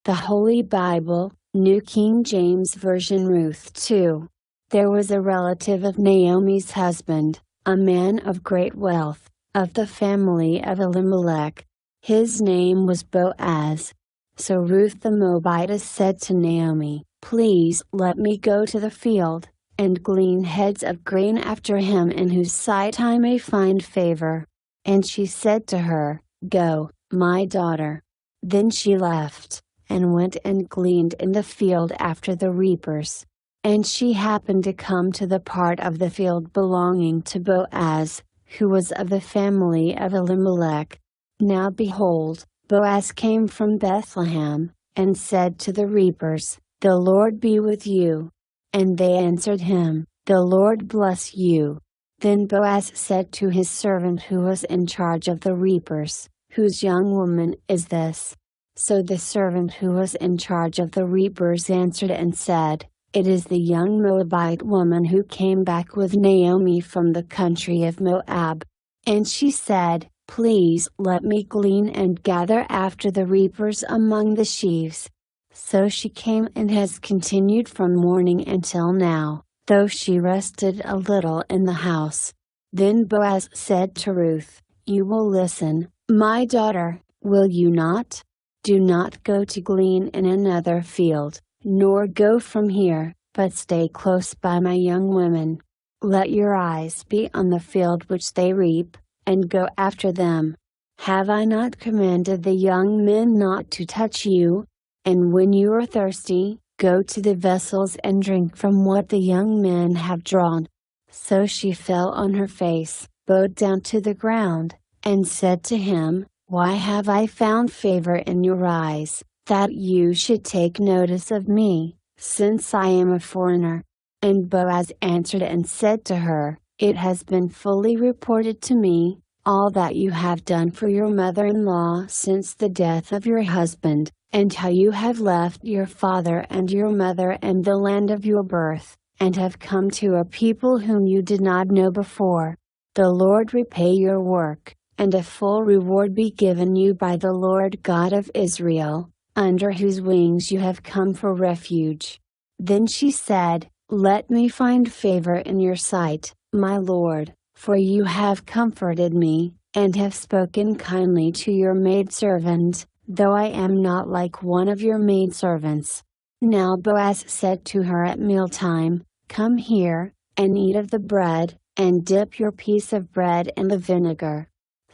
The Holy Bible, New King James Version. Ruth 2. There was a relative of Naomi's husband, a man of great wealth, of the family of Elimelech. His name was Boaz. So Ruth the Moabitess said to Naomi, "Please let me go to the field, and glean heads of grain after him in whose sight I may find favor." And she said to her, "Go, my daughter." Then she left, and went and gleaned in the field after the reapers. And she happened to come to the part of the field belonging to Boaz, who was of the family of Elimelech. Now behold, Boaz came from Bethlehem, and said to the reapers, "The Lord be with you." And they answered him, "The Lord bless you." Then Boaz said to his servant who was in charge of the reapers, "Whose young woman is this?" So the servant who was in charge of the reapers answered and said, "It is the young Moabite woman who came back with Naomi from the country of Moab." And she said, "Please let me glean and gather after the reapers among the sheaves." So she came and has continued from morning until now, though she rested a little in the house. Then Boaz said to Ruth, "You will listen, my daughter, will you not? Do not go to glean in another field, nor go from here, but stay close by my young women. Let your eyes be on the field which they reap, and go after them. Have I not commanded the young men not to touch you? And when you are thirsty, go to the vessels and drink from what the young men have drawn." So she fell on her face, bowed down to the ground, and said to him, "Why have I found favor in your eyes, that you should take notice of me, since I am a foreigner?" And Boaz answered and said to her, "It has been fully reported to me, all that you have done for your mother-in-law since the death of your husband, and how you have left your father and your mother and the land of your birth, and have come to a people whom you did not know before. The Lord repay your work, and a full reward be given you by the Lord God of Israel, under whose wings you have come for refuge." Then she said, "Let me find favor in your sight, my Lord, for you have comforted me, and have spoken kindly to your maidservant, though I am not like one of your maidservants." Now Boaz said to her at mealtime, "Come here, and eat of the bread, and dip your piece of bread in the vinegar."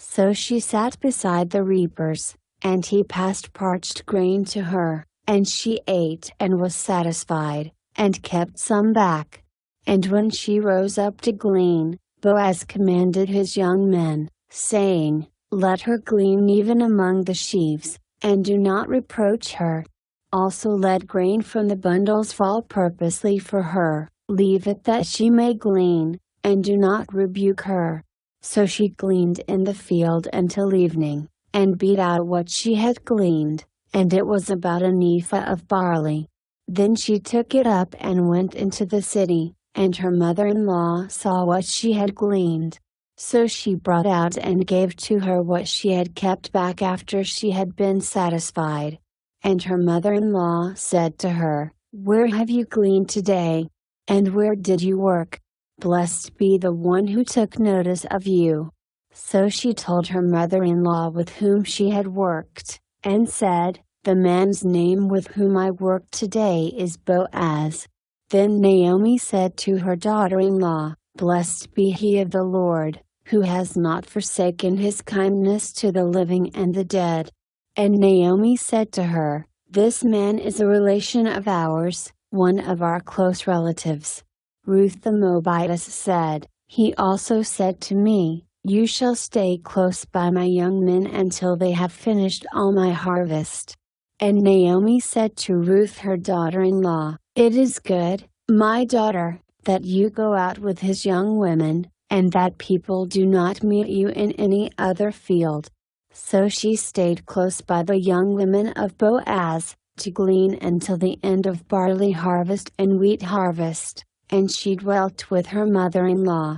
So she sat beside the reapers, and he passed parched grain to her, and she ate and was satisfied, and kept some back. And when she rose up to glean, Boaz commanded his young men, saying, "Let her glean even among the sheaves, and do not reproach her. Also let grain from the bundles fall purposely for her, leave it that she may glean, and do not rebuke her." So she gleaned in the field until evening, and beat out what she had gleaned, and it was about an ephah of barley. Then she took it up and went into the city, and her mother-in-law saw what she had gleaned. So she brought out and gave to her what she had kept back after she had been satisfied. And her mother-in-law said to her, "Where have you gleaned today? And where did you work? Blessed be the one who took notice of you." So she told her mother-in-law with whom she had worked, and said, "The man's name with whom I worked today is Boaz." Then Naomi said to her daughter-in-law, "Blessed be he of the Lord, who has not forsaken his kindness to the living and the dead." And Naomi said to her, "This man is a relation of ours, one of our close relatives." Ruth the Moabitess said, "He also said to me, 'You shall stay close by my young men until they have finished all my harvest.'" And Naomi said to Ruth her daughter-in-law, "It is good, my daughter, that you go out with his young women, and that people do not meet you in any other field." So she stayed close by the young women of Boaz, to glean until the end of barley harvest and wheat harvest, and she dwelt with her mother-in-law.